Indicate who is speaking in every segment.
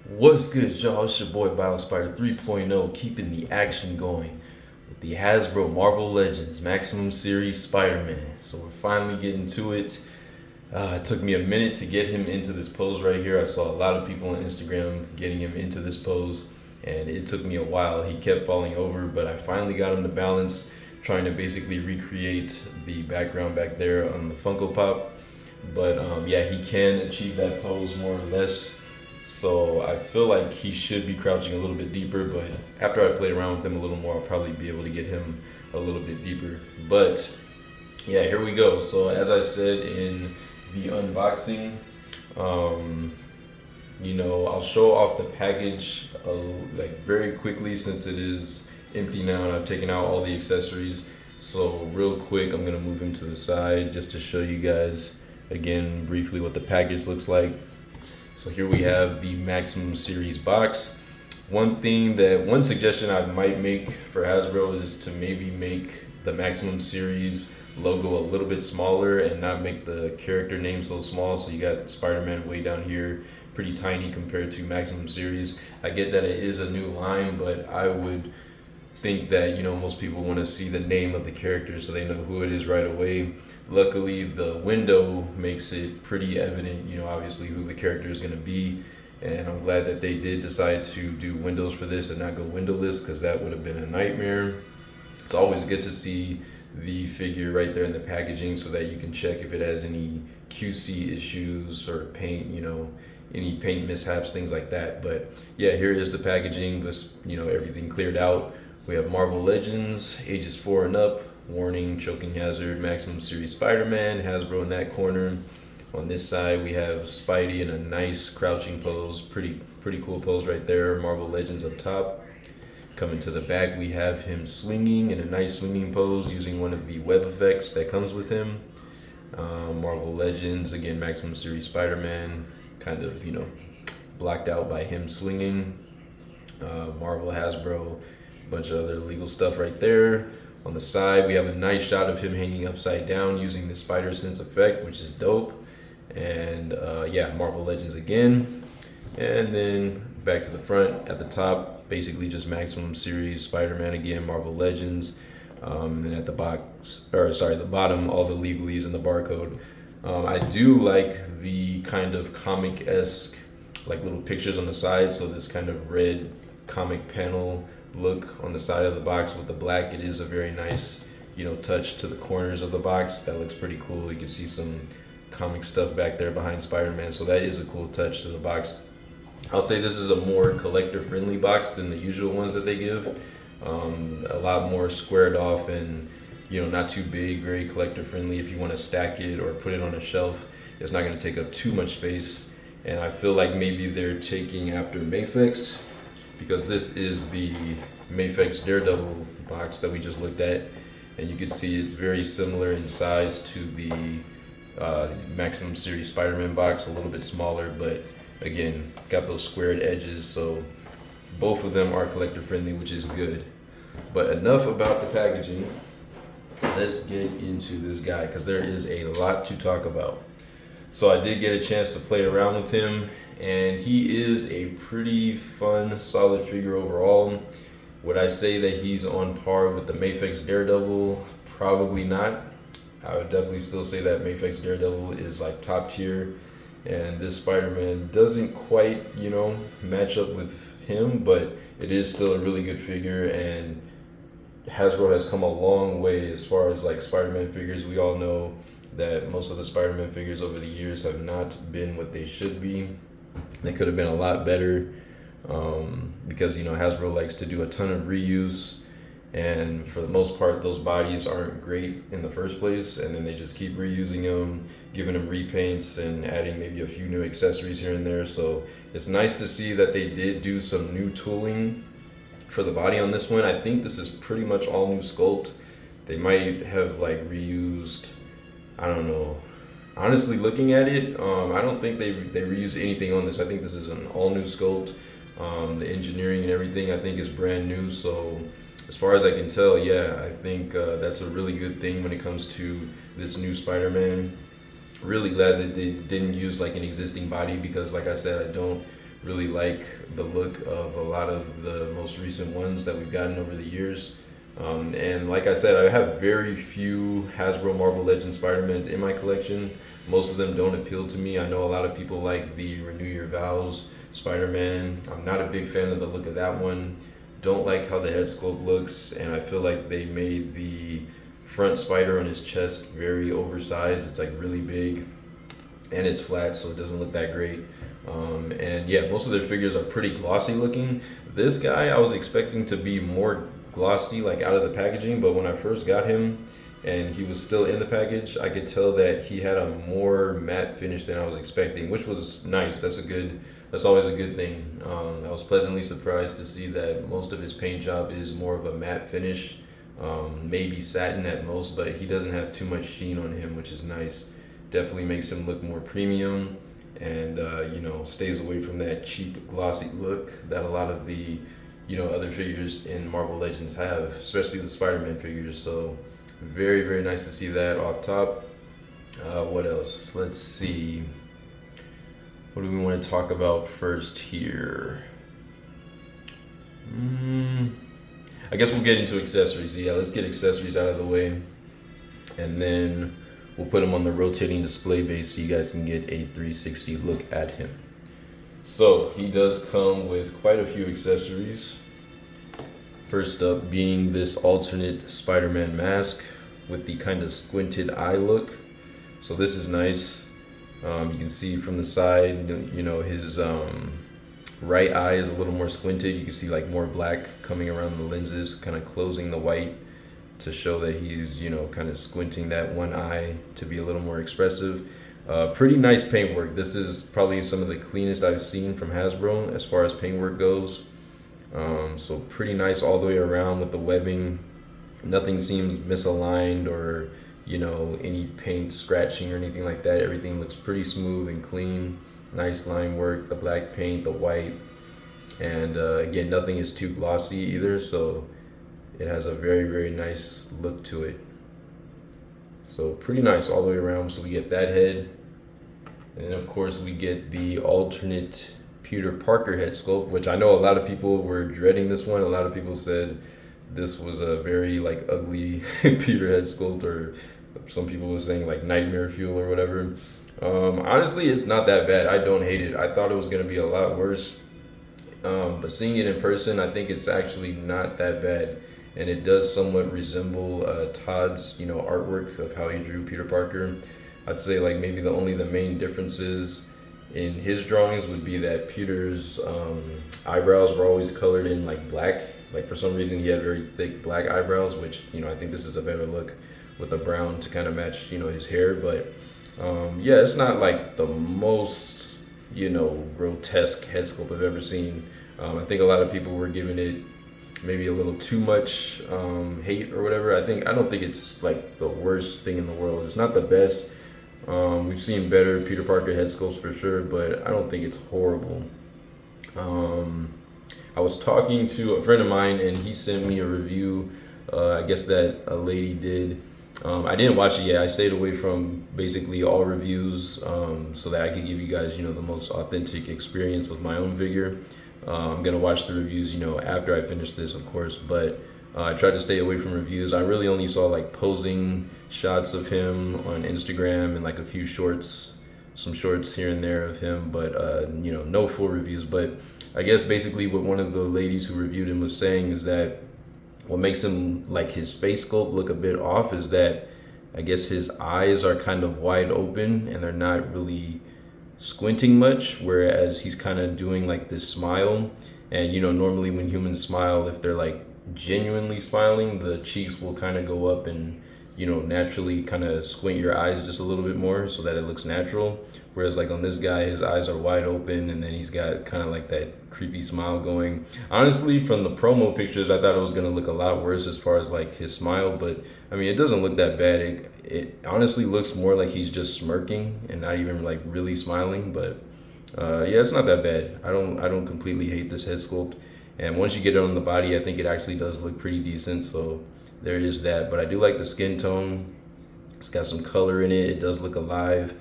Speaker 1: What's good, y'all? It's your boy BioSpider 3.0, keeping the action going with the Hasbro Marvel Legends Maximum Series Spider-Man. So we're finally getting to it. It took me a minute to get him into this pose right here. I saw a lot of people on Instagram getting him into this pose, and it took me a while. He kept falling over, but I finally got him to balance, trying to basically recreate the background back there on the Funko Pop. But yeah, he can achieve that pose more or less. So I feel like he should be crouching a little bit deeper, but after I play around with him a little more, I'll probably be able to get him a little bit deeper. But yeah, here we go. So as I said in the unboxing, um, I'll show off the package like very quickly since it is empty now and I've taken out all the accessories. So real quick, I'm gonna move him to the side just to show you guys again briefly what the package looks like. So here we have the Maximum Series box. One suggestion I might make for Hasbro is to maybe make the Maximum Series logo a little bit smaller and not make the character name so small. So you got Spider-Man way down here, pretty tiny compared to Maximum Series. I get that it is a new line, but I would think that most people want to see the name of the character so they know who it is right away. Luckily, the window makes it pretty evident, obviously who the character is going to be, and I'm glad that they did decide to do windows for this and not go windowless, because that would have been a nightmare. It's always good to see the figure right there in the packaging so that you can check if it has any QC issues or paint, any paint mishaps, things like that. But yeah, here is the packaging with everything cleared out. We have Marvel Legends, ages 4 and up, warning, choking hazard, Maximum Series Spider-Man, Hasbro in that corner. On this side, we have Spidey in a nice crouching pose, pretty cool pose right there. Marvel Legends up top. Coming to the back, we have him swinging in a nice swinging pose using one of the web effects that comes with him. Marvel Legends, again, Maximum Series Spider-Man, kind of, blocked out by him swinging. Marvel, Hasbro, bunch of other legal stuff right there. On the side, we have a nice shot of him hanging upside down using the spider sense effect, which is dope. And yeah, Marvel Legends again. And then back to the front at the top, basically just Maximum Series Spider-Man again, Marvel Legends. And then at the the bottom, all the legalese and the barcode. I do like the kind of comic-esque, like little pictures on the side. So this kind of red comic panel look on the side of the box with the black. It is a very nice touch to the corners of the box. That looks pretty cool. You can see some comic stuff back there behind Spider-Man, so that is a cool touch to the box. I'll say this is a more collector friendly box than the usual ones that they give. A lot more squared off and not too big, very collector friendly. If you want to stack it or put it on a shelf, it's not going to take up too much space. And I feel like maybe they're taking after Mafex, because this is the Mafex Daredevil box that we just looked at, and you can see it's very similar in size to the Maximum Series Spider-Man box, a little bit smaller, but again, got those squared edges, so both of them are collector friendly, which is good. But enough about the packaging. Let's get into this guy, because there is a lot to talk about. So I did get a chance to play around with him, and he is a pretty fun, solid figure overall. Would I say that he's on par with the Mafex Daredevil? Probably not. I would definitely still say that Mafex Daredevil is like top tier, and this Spider-Man doesn't quite, match up with him, but it is still a really good figure, and Hasbro has come a long way as far as like Spider-Man figures. We all know that most of the Spider-Man figures over the years have not been what they should be. They could have been a lot better, because Hasbro likes to do a ton of reuse, and for the most part those bodies aren't great in the first place, and then they just keep reusing them, giving them repaints and adding maybe a few new accessories here and there. So it's nice to see that they did do some new tooling for the body on this one. I think this is pretty much all new sculpt. They might have like reused, I don't know. Honestly, looking at it, I don't think they reuse anything on this. I think this is an all new sculpt. The engineering and everything, I think, is brand new. So as far as I can tell, yeah, I think that's a really good thing when it comes to this new Spider-Man. Really glad that they didn't use like an existing body, because like I said, I don't Really like the look of a lot of the most recent ones that we've gotten over the years. And like I said, I have very few Hasbro Marvel Legends Spider-Mans in my collection. Most of them don't appeal to me. I know a lot of people like the Renew Your Vows Spider-Man. I'm not a big fan of the look of that one. Don't like how the head sculpt looks, and I feel like they made the front spider on his chest very oversized. It's like really big, and it's flat, so it doesn't look that great. And yeah, most of their figures are pretty glossy looking. This guy, I was expecting to be more glossy, like out of the packaging, but when I first got him and he was still in the package, I could tell that he had a more matte finish than I was expecting, which was nice. That's always a good thing. I was pleasantly surprised to see that most of his paint job is more of a matte finish, maybe satin at most, but he doesn't have too much sheen on him, which is nice. Definitely makes him look more premium, and stays away from that cheap glossy look that a lot of the other figures in Marvel Legends have, especially the Spider-Man figures. So very, very nice to see that off top. What else? Let's see. What do we want to talk about first here? I guess we'll get into accessories. Yeah, let's get accessories out of the way, and then we'll put him on the rotating display base so you guys can get a 360 look at him. So he does come with quite a few accessories. First up being this alternate Spider-Man mask with the kind of squinted eye look. So this is nice. You can see from the side, his right eye is a little more squinted. You can see like more black coming around the lenses, kind of closing the white to show that he's, kind of squinting that one eye to be a little more expressive. Pretty nice paintwork. This is probably some of the cleanest I've seen from Hasbro as far as paintwork goes. So pretty nice all the way around with the webbing. Nothing seems misaligned or, any paint scratching or anything like that. Everything looks pretty smooth and clean. Nice line work, the black paint, the white. And again, nothing is too glossy either, so it has a very, very nice look to it. So pretty nice all the way around. So we get that head. And then of course we get the alternate Peter Parker head sculpt, which I know a lot of people were dreading this one. A lot of people said this was a very ugly Peter head sculpt, or some people were saying nightmare fuel or whatever. Honestly, it's not that bad. I don't hate it. I thought it was going to be a lot worse. But seeing it in person, I think it's actually not that bad. And it does somewhat resemble Todd's, artwork of how he drew Peter Parker. I'd say maybe the main differences in his drawings would be that Peter's eyebrows were always colored in black. For some reason he had very thick black eyebrows, which I think this is a better look with the brown to kind of match his hair. But yeah, it's not the most grotesque head sculpt I've ever seen. I think a lot of people were giving it maybe a little too much hate or whatever. I don't think it's the worst thing in the world. It's not the best. We've seen better Peter Parker head sculpts for sure, but I don't think it's horrible. I was talking to a friend of mine and he sent me a review, I guess that a lady did. I didn't watch it yet. I stayed away from basically all reviews so that I could give you guys, the most authentic experience with my own figure. I'm gonna watch the reviews, after I finish this, of course, but I tried to stay away from reviews. I really only saw posing shots of him on Instagram and a few shorts, some shorts here and there of him, but no full reviews. But I guess basically what one of the ladies who reviewed him was saying is that what makes him his face sculpt look a bit off is that I guess his eyes are kind of wide open and they're not really squinting much, whereas he's kind of doing this smile. And normally when humans smile, if they're genuinely smiling, the cheeks will kind of go up and naturally kind of squint your eyes just a little bit more so that it looks natural. Whereas on this guy, his eyes are wide open and then he's got kind of that creepy smile going. Honestly, from the promo pictures, I thought it was going to look a lot worse as far as his smile, but I mean, it doesn't look that bad. It honestly looks more like he's just smirking and not even really smiling. But yeah, it's not that bad. I don't completely hate this head sculpt. And once you get it on the body, I think it actually does look pretty decent. So there is that. But I do like the skin tone. It's got some color in it. It does look alive.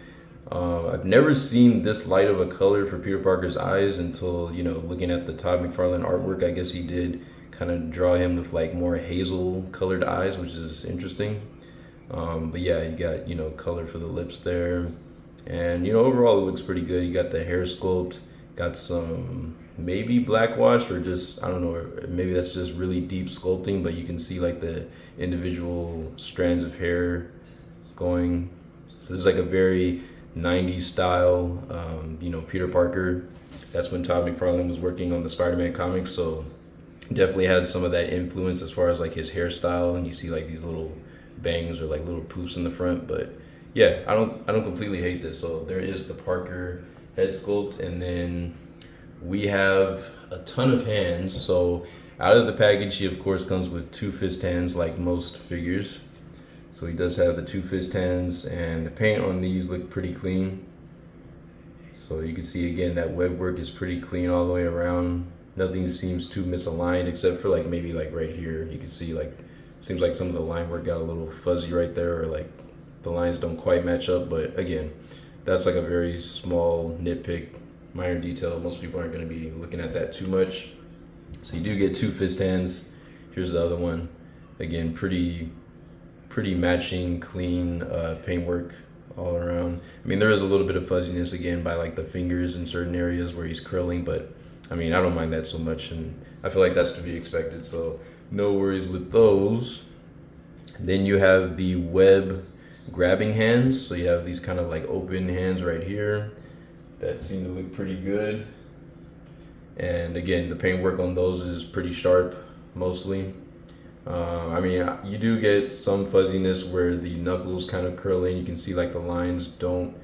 Speaker 1: I've never seen this light of a color for Peter Parker's eyes until, looking at the Todd McFarlane artwork. I guess he did kind of draw him with like more hazel colored eyes, which is interesting. But yeah, you got, color for the lips there. And, overall it looks pretty good. You got the hair sculpt, got some maybe black wash or just, I don't know, maybe that's just really deep sculpting, but you can see like the individual strands of hair going. So this is like a very 90s style, Peter Parker. That's when Todd McFarlane was working on the Spider-Man comics, so definitely has some of that influence as far as like his hairstyle, and you see like these little bangs or like little poofs in the front. But yeah, I don't completely hate this. So there is the Parker head sculpt, and then we have a ton of hands. So out of the package, he of course comes with two fist hands like most figures. So he does have the two fist hands, and the paint on these look pretty clean. So you can see again that web work is pretty clean all the way around. Nothing seems too misaligned except for like maybe like right here. You can see like, seems like some of the line work got a little fuzzy right there, or like the lines don't quite match up. But again, that's like a very small nitpick, minor detail. Most people aren't going to be looking at that too much. So you do get two fist hands. Here's the other one. Again, pretty matching, clean paintwork all around. I mean, there is a little bit of fuzziness again by like the fingers in certain areas where he's curling, but I mean, I don't mind that so much, and I feel like that's to be expected, so no worries with those. Then you have the web grabbing hands. So you have these kind of like open hands right here that seem to look pretty good. And again, the paintwork on those is pretty sharp mostly. I mean, you do get some fuzziness where the knuckles kind of curl in. You can see like the lines don't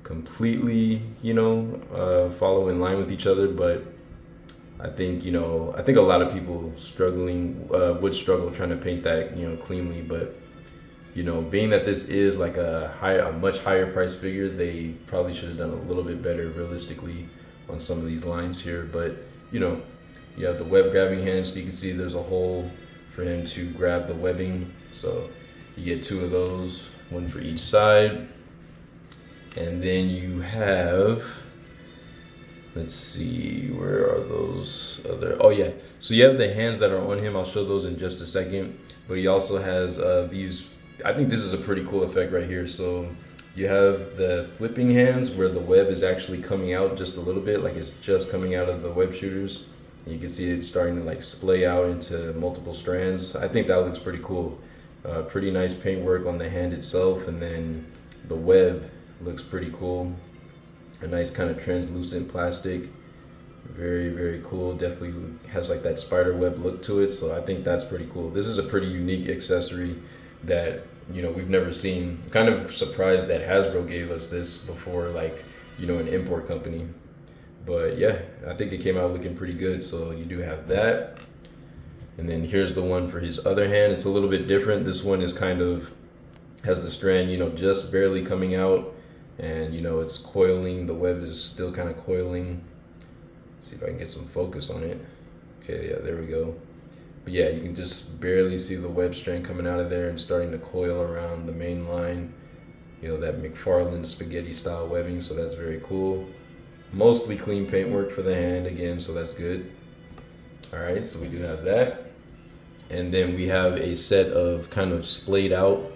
Speaker 1: completely, follow in line with each other, but I think a lot of people would struggle trying to paint that cleanly. But being that this is like a much higher price figure, they probably should have done a little bit better realistically on some of these lines here. But you have the web grabbing hands, so you can see there's a hole for him to grab the webbing. So you get two of those, one for each side. And then you have, let's see, where are those other? Oh yeah, so you have the hands that are on him. I'll show those in just a second. But he also has these. I think this is a pretty cool effect right here. So you have the flipping hands where the web is actually coming out just a little bit, like it's just coming out of the web shooters. And you can see it starting to like splay out into multiple strands. I think that looks pretty cool. Pretty nice paintwork on the hand itself, and then the web looks pretty cool. A nice kind of translucent plastic. Very, very cool. Definitely has like that spider web look to it. So I think that's pretty cool. This is a pretty unique accessory that we've never seen. Kind of surprised that Hasbro gave us this before, like an import company. But yeah, I think it came out looking pretty good. So you do have that. And then here's the one for his other hand. It's a little bit different. This one is kind of has the strand just barely coming out, and it's coiling. The web is still kind of coiling. Let's see if I can get some focus on it. Okay, yeah, there we go. But yeah, you can just barely see the web strand coming out of there and starting to coil around the main line. That McFarlane spaghetti style webbing, so that's very cool. Mostly clean paintwork for the hand again, so that's good. All right, so we do have that. And then we have a set of kind of splayed out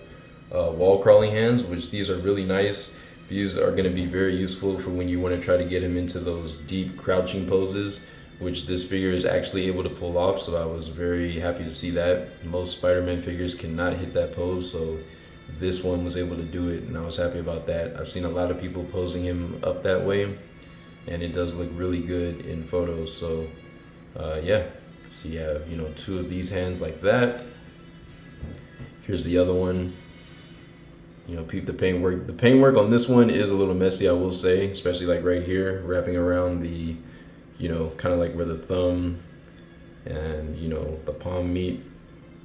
Speaker 1: wall crawling hands, which these are really nice. These are going to be very useful for when you want to try to get him into those deep crouching poses, which this figure is actually able to pull off. So I was very happy to see that. Most Spider-Man figures cannot hit that pose, so this one was able to do it, and I was happy about that. I've seen a lot of people posing him up that way, and it does look really good in photos. So yeah, so you have two of these hands like that. Here's the other one. Peep the paintwork. The paintwork on this one is a little messy, I will say, especially like right here, wrapping around the, kind of like where the thumb and, the palm meet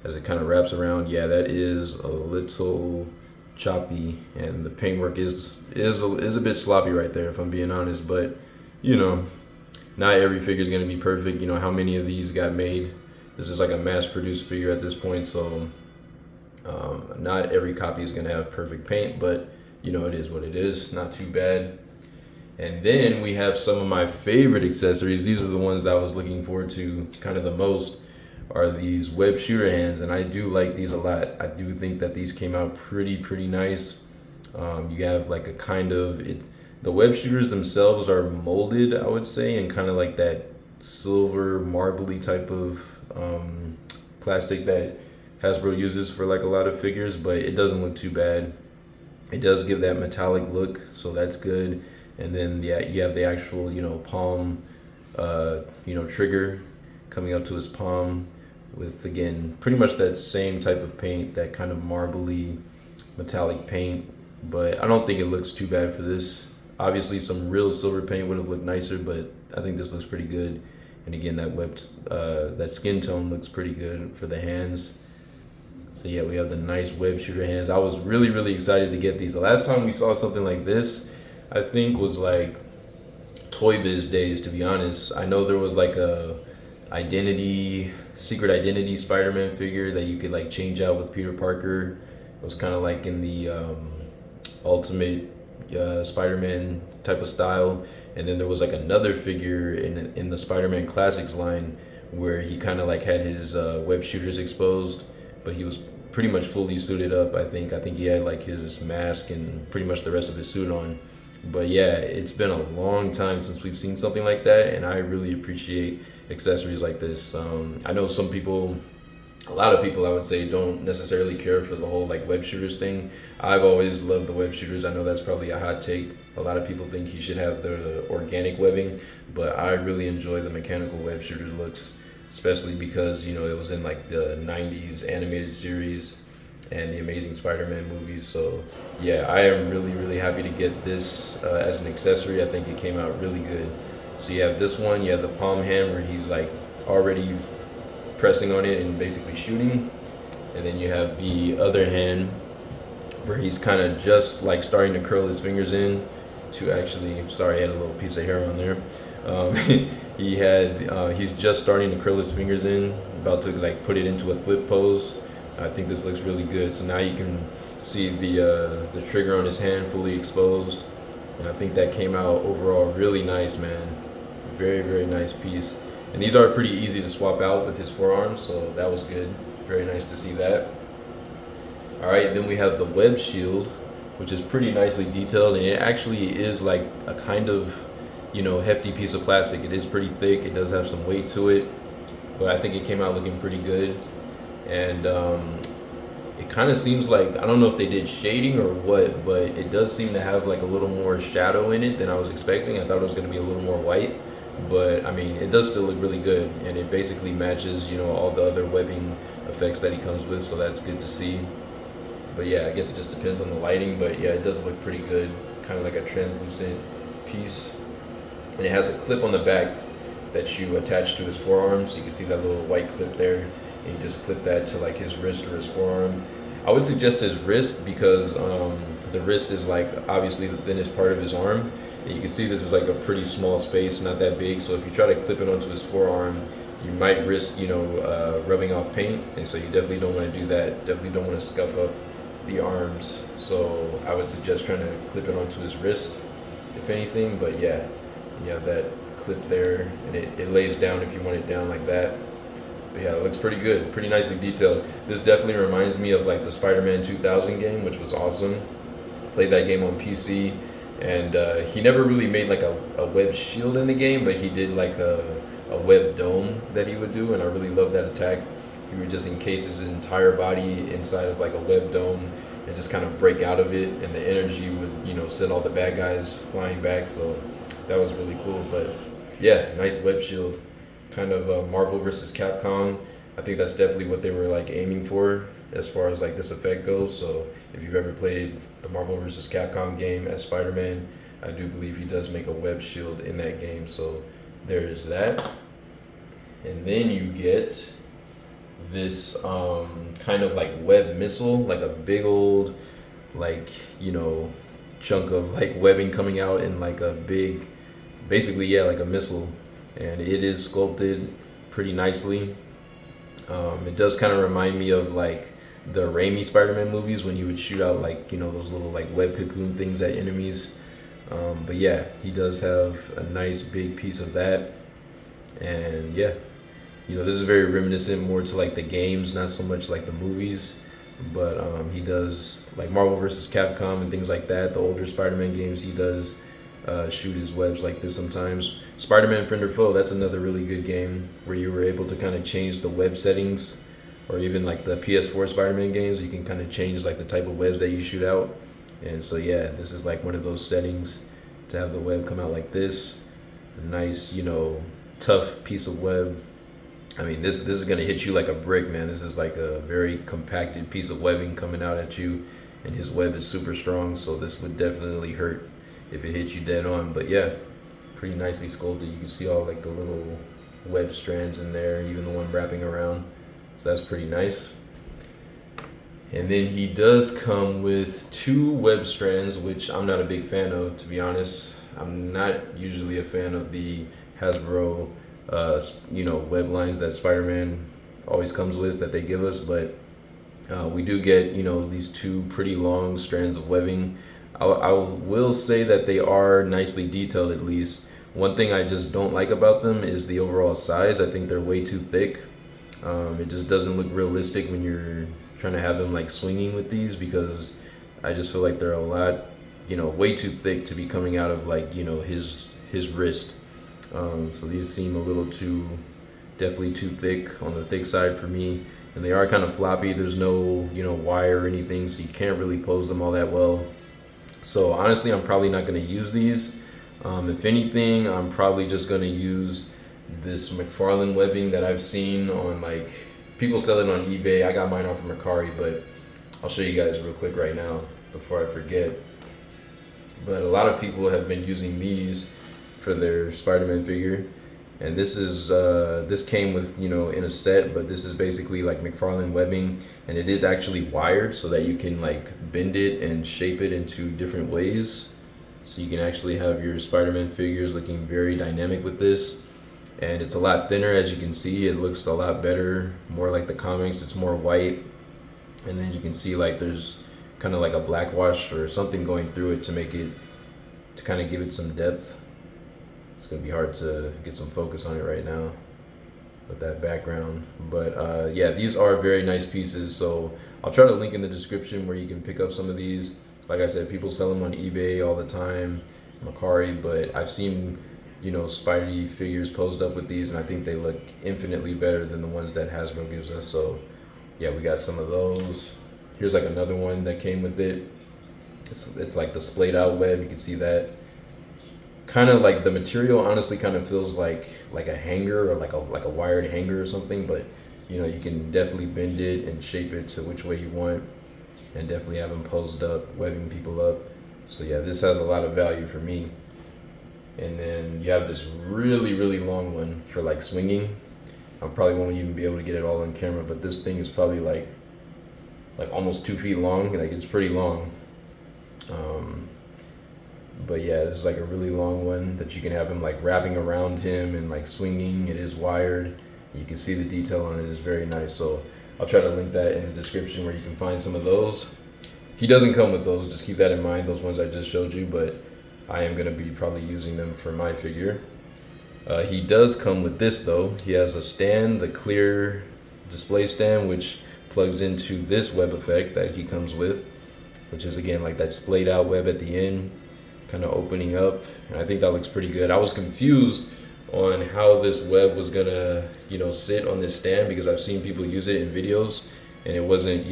Speaker 1: as it kind of wraps around. Yeah, that is a little choppy, and the paintwork is a bit sloppy right there, if I'm being honest. But, not every figure is going to be perfect. How many of these got made? This is like a mass-produced figure at this point, so not every copy is going to have perfect paint, but it is what it is. Not too bad. And then we have some of my favorite accessories. These are the ones I was looking forward to kind of the most, are these web shooter hands, and I do like these a lot. I do think that these came out pretty nice. You have like a kind of it. The web shooters themselves are molded, I would say, in kind of like that silver marbly type of plastic that Hasbro uses for like a lot of figures, but it doesn't look too bad. It does give that metallic look, so that's good. And then yeah, you have the actual palm, trigger coming up to his palm with, again, pretty much that same type of paint, that kind of marbly metallic paint. But I don't think it looks too bad for this. Obviously, some real silver paint would have looked nicer, but I think this looks pretty good. And again, that skin tone looks pretty good for the hands. So yeah, we have the nice web shooter hands. I was really excited to get these. The last time we saw something like this, I think, was like Toy Biz days, to be honest. I know there was like a secret identity Spider-Man figure that you could like change out with Peter Parker. It was kind of like in the Ultimate Spider-Man type of style. And then there was like another figure in the Spider-Man Classics line where he kind of like had his web shooters exposed, but he was pretty much fully suited up. I think he had like his mask and pretty much the rest of his suit on. But yeah, it's been a long time since we've seen something like that, and I really appreciate accessories like this. I know a lot of people, I would say, don't necessarily care for the whole like web shooters thing. I've always loved the web shooters. I know that's probably a hot take. A lot of people think he should have the organic webbing, but I really enjoy the mechanical web shooters looks, especially because it was in like the 90s animated series and the Amazing Spider-Man movies. So yeah, I am really happy to get this as an accessory. I think it came out really good. So you have this one, you have the palm hand where he's like already pressing on it and basically shooting, and then you have the other hand where he's kind of just like starting to curl his fingers in to actually, sorry, I had a little piece of hair on there. He's just starting to curl his fingers in, about to like put it into a flip pose. I think this looks really good. So now you can see the trigger on his hand fully exposed, and I think that came out overall really nice, man. Very nice piece. And these are pretty easy to swap out with his forearms, so that was good. Very nice to see that. All right, then we have the web shield, which is pretty nicely detailed, and it actually is like a kind of hefty piece of plastic. It is pretty thick. It does have some weight to it, but I think it came out looking pretty good. And it kind of seems like, I don't know if they did shading or what, but it does seem to have like a little more shadow in it than I was expecting. I thought it was going to be a little more white, but I mean, it does still look really good, and it basically matches all the other webbing effects that he comes with, so that's good to see. But yeah, I guess it just depends on the lighting, but yeah, it does look pretty good, kind of like a translucent piece. And it has a clip on the back that you attach to his forearm, so you can see that little white clip there, and you just clip that to like his wrist or his forearm. I would suggest his wrist because the wrist is like obviously the thinnest part of his arm, and you can see this is like a pretty small space, not that big, so if you try to clip it onto his forearm, you might risk rubbing off paint, and so you definitely don't want to do that. Definitely don't want to scuff up the arms, so I would suggest trying to clip it onto his wrist if anything. But yeah, you have that clip there, and it lays down if you want it down like that. But yeah, it looks pretty good, pretty nicely detailed. This definitely reminds me of like the Spider-Man 2000 game, which was awesome. Played that game on PC, and he never really made like a web shield in the game, but he did like a web dome that he would do, and I really loved that attack. He would just encase his entire body inside of like a web dome and just kind of break out of it, and the energy would send all the bad guys flying back. So that was really cool. But yeah, nice web shield, kind of Marvel versus Capcom. I think that's definitely what they were like aiming for as far as like this effect goes. So if you've ever played the Marvel versus Capcom game as Spider-Man, I do believe he does make a web shield in that game. So there is that. And then you get this kind of like web missile, like a big old chunk of like webbing coming out in like a big, basically yeah, like a missile, and it is sculpted pretty nicely. It does kind of remind me of like the Raimi Spider-Man movies when he would shoot out like those little like web cocoon things at enemies. But yeah, he does have a nice big piece of that, and yeah, this is very reminiscent more to like the games, not so much like the movies. But he does like Marvel versus Capcom and things like that. The older Spider-Man games, he does shoot his webs like this sometimes. Spider-Man Friend or Foe, that's another really good game where you were able to kind of change the web settings, or even like the PS4 Spider-Man games, you can kind of change like the type of webs that you shoot out. And so yeah, this is like one of those settings to have the web come out like this. A nice, tough piece of web. I mean, this is gonna hit you like a brick, man. This is like a very compacted piece of webbing coming out at you, and his web is super strong, so this would definitely hurt if it hit you dead on. But yeah, pretty nicely sculpted. You can see all like the little web strands in there, even the one wrapping around. So that's pretty nice. And then he does come with 2 web strands, which I'm not a big fan of, to be honest. I'm not usually a fan of the Hasbro web lines that Spider-Man always comes with that they give us, but we do get these 2 pretty long strands of webbing. I will say that they are nicely detailed, at least. One thing I just don't like about them is the overall size. I think they're way too thick. It just doesn't look realistic when you're trying to have them like swinging with these, because I just feel like they're a lot, way too thick to be coming out of like his wrist. So these seem a little definitely too thick, on the thick side for me, and they are kind of floppy. There's no wire or anything, so you can't really pose them all that well. So honestly, I'm probably not going to use these. If anything, I'm probably just going to use this McFarlane webbing that I've seen on like people sell it on eBay. I got mine off of Mercari, but I'll show you guys real quick right now before I forget. But a lot of people have been using these for their Spider-Man figure, and this came with in a set, but this is basically like McFarlane webbing, and it is actually wired so that you can like bend it and shape it into different ways, so you can actually have your Spider-Man figures looking very dynamic with this. And it's a lot thinner, as you can see. It looks a lot better, more like the comics. It's more white, and then you can see like there's kind of like a black wash or something going through it to kind of give it some depth. It's gonna be hard to get some focus on it right now with that background, but yeah, these are very nice pieces. So I'll try to link in the description where you can pick up some of these. Like I said, people sell them on eBay all the time, Mercari, but I've seen Spidey figures posed up with these, and I think they look infinitely better than the ones that Hasbro gives us. So yeah, we got some of those. Here's like another one that came with it. It's like the splayed out web. You can see that. Kind of like the material honestly kind of feels like a hanger, or like a wired hanger or something, but you can definitely bend it and shape it to which way you want, and definitely have them posed up, webbing people up. So yeah, this has a lot of value for me. And then you have this really, really long one for like swinging. I probably won't even be able to get it all on camera, but this thing is probably like almost 2 feet long. Like, it's pretty long. But yeah, this is like a really long one that you can have him like wrapping around him and like swinging. It is wired. You can see the detail on it is very nice. So I'll try to link that in the description where you can find some of those. He doesn't come with those, just keep that in mind, those ones I just showed you, but I am going to be probably using them for my figure. He does come with this though. He has a stand, the clear display stand, which plugs into this web effect that he comes with, which is again like that splayed out web at the end, kind of opening up, and I think that looks pretty good. I was confused on how this web was gonna sit on this stand, because I've seen people use it in videos, and it wasn't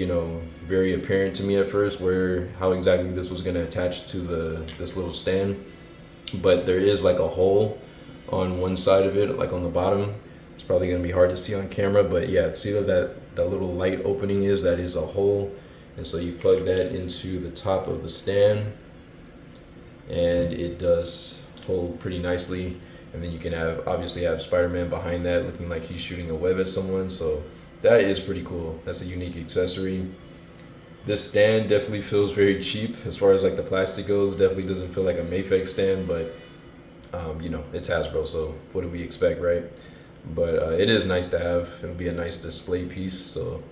Speaker 1: very apparent to me at first how exactly this was gonna attach to this little stand. But there is like a hole on one side of it, like on the bottom. It's probably gonna be hard to see on camera, but yeah, see that little light opening that is a hole, and so you plug that into the top of the stand, and it does hold pretty nicely. And then you can obviously have Spider-Man behind that looking like he's shooting a web at someone, so that is pretty cool. That's a unique accessory. This stand definitely feels very cheap as far as like the plastic goes. Definitely doesn't feel like a Mayfix stand, but it's Hasbro, so what do we expect, right? But it is nice to have. It'll be a nice display piece, so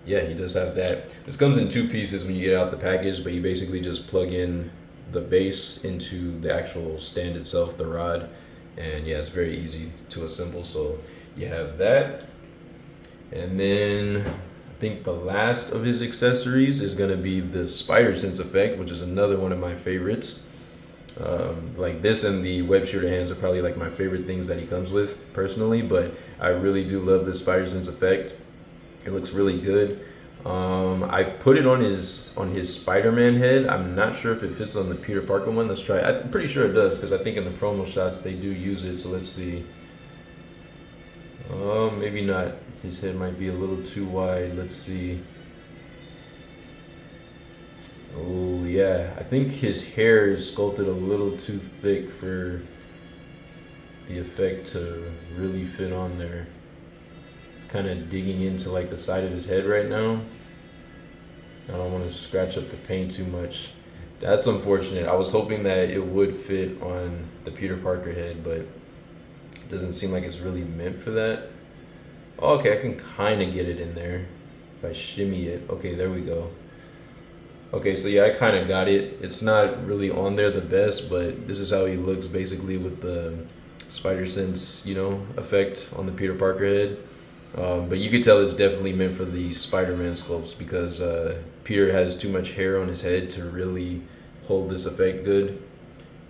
Speaker 1: Yeah, he does have that. This comes in two pieces when you get out the package, but you basically just plug in the base into the actual stand itself, the rod, and yeah, it's very easy to assemble. So you have that, and then I think the last of his accessories is gonna be the spider sense effect, which is another one of my favorites. Like this and the web shooter hands are probably like my favorite things that he comes with personally, but I really do love the spider sense effect. It looks really good. I put it on his Spider-Man head. I'm not sure if it fits on the Peter Parker one. Let's try it. I'm pretty sure it does because I think in the promo shots they do use it. So let's see. Maybe not. His head might be a little too wide. Let's see. Oh yeah, I think his hair is sculpted a little too thick for the effect to really fit on there. It's kind of digging into like the side of his head right now. I don't want to scratch up the paint too much. That's unfortunate. I was hoping that it would fit on the Peter Parker head, but it doesn't seem like it's really meant for that. Oh, okay, I can kind of get it in there if I shimmy it. Okay, there we go. Okay, so yeah, I kind of got it. It's not really on there the best, but this is how he looks basically with the spider sense, effect on the Peter Parker head. But you could tell it's definitely meant for the Spider-Man sculpts because Peter has too much hair on his head to really hold this effect good.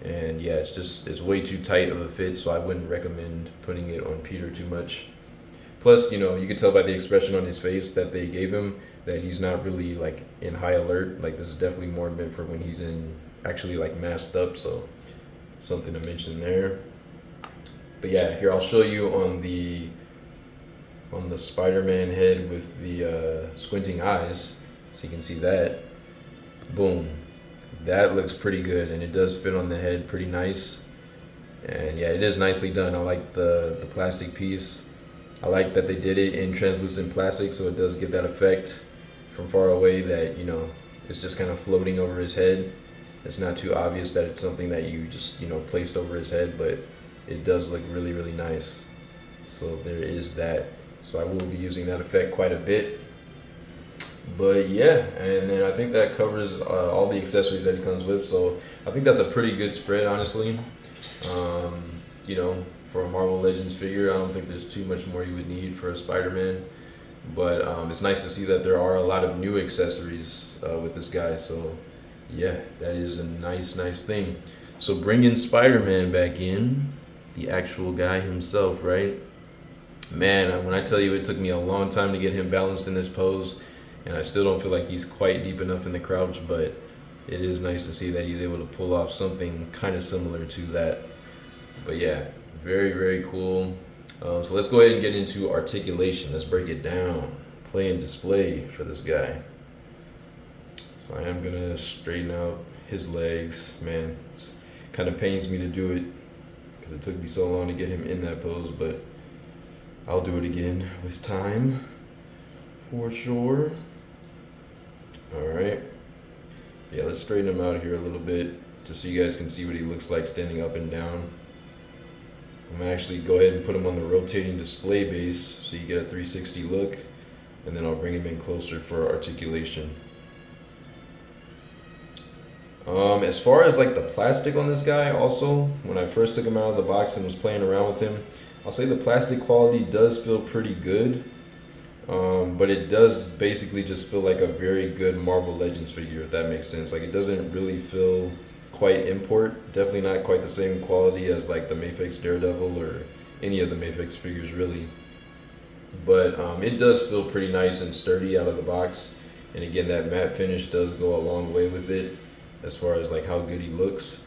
Speaker 1: And yeah, it's way too tight of a fit, so I wouldn't recommend putting it on Peter too much. Plus, you could tell by the expression on his face that they gave him that he's not really like in high alert. Like this is definitely more meant for when he's in actually like masked up. So something to mention there. But yeah, here I'll show you on the Spider-Man head with the squinting eyes, so you can see that. Boom, that looks pretty good, and it does fit on the head pretty nice. And yeah, it is nicely done. I like the plastic piece. I like that they did it in translucent plastic, so it does give that effect from far away that it's just kind of floating over his head. It's not too obvious that it's something that you just placed over his head, but it does look really really nice. So there is that. So I will be using that effect quite a bit. But yeah, and then I think that covers all the accessories that he comes with. So I think that's a pretty good spread, honestly. Um, for a Marvel Legends figure, I don't think there's too much more you would need for a Spider-Man. But it's nice to see that there are a lot of new accessories with this guy. So yeah, that is a nice thing. So bringing Spider-Man back in, the actual guy himself, right? Man, when I tell you it took me a long time to get him balanced in this pose, and I still don't feel like he's quite deep enough in the crouch, but it is nice to see that he's able to pull off something kind of similar to that. But yeah, very, very cool. So let's go ahead and get into articulation. Let's break it down. Play and display for this guy. So I am gonna straighten out his legs. Man, it kind of pains me to do it because it took me so long to get him in that pose, but I'll do it again with time, for sure. All right. Yeah, let's straighten him out here a little bit, just so you guys can see what he looks like standing up and down. I'm gonna actually go ahead and put him on the rotating display base, so you get a 360 look, and then I'll bring him in closer for articulation. As far as like the plastic on this guy, also, when I first took him out of the box and was playing around with him, I'll say the plastic quality does feel pretty good, but it does basically just feel like a very good Marvel Legends figure, if that makes sense. Like it doesn't really feel quite import, definitely not quite the same quality as like the Mafex Daredevil or any of the Mafex figures really. But it does feel pretty nice and sturdy out of the box, and again that matte finish does go a long way with it as far as like how good he looks.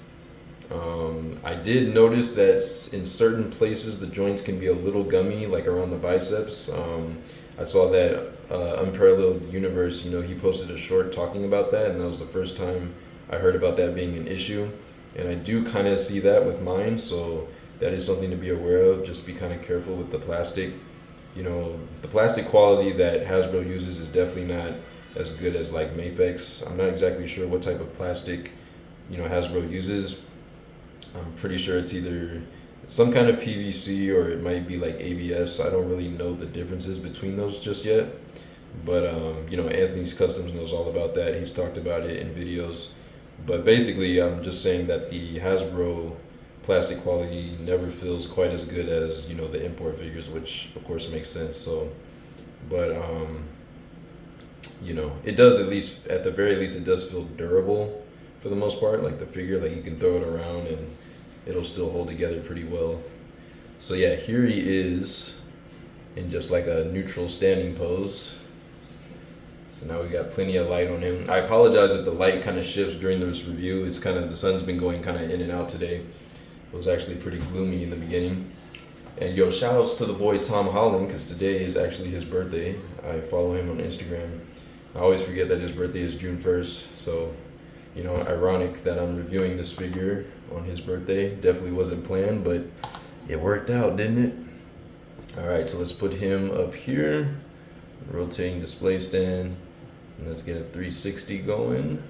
Speaker 1: I did notice that in certain places the joints can be a little gummy, like around the biceps. I saw that Unparalleled Universe, he posted a short talking about that, and that was the first time I heard about that being an issue. And I do kind of see that with mine, so that is something to be aware of. Just be kind of careful with the plastic. The plastic quality that Hasbro uses is definitely not as good as like Mafex. I'm not exactly sure what type of plastic Hasbro uses. I'm pretty sure it's either some kind of PVC or it might be like ABS. I don't really know the differences between those just yet. But you know, Anthony's Customs knows all about that. He's talked about it in videos. But basically, I'm just saying that the Hasbro plastic quality never feels quite as good as, you know, the import figures, which of course makes sense. So, but you know, it does, at least at the very least, it does feel durable for the most part. Like the figure, like you can throw it around and it'll still hold together pretty well. So yeah, here he is in just like a neutral standing pose. So now we got plenty of light on him. I apologize if the light kind of shifts during this review. It's kind of, the sun's been going kind of in and out today. It was actually pretty gloomy in the beginning. And yo, shout outs to the boy Tom Holland, because today is actually his birthday. I follow him on Instagram. I always forget that his birthday is June 1st. So, you know, ironic that I'm reviewing this figure on his birthday. Definitely wasn't planned, but it worked out, didn't it? All right, so let's put him up here. Rotating display stand. And let's get a 360 going.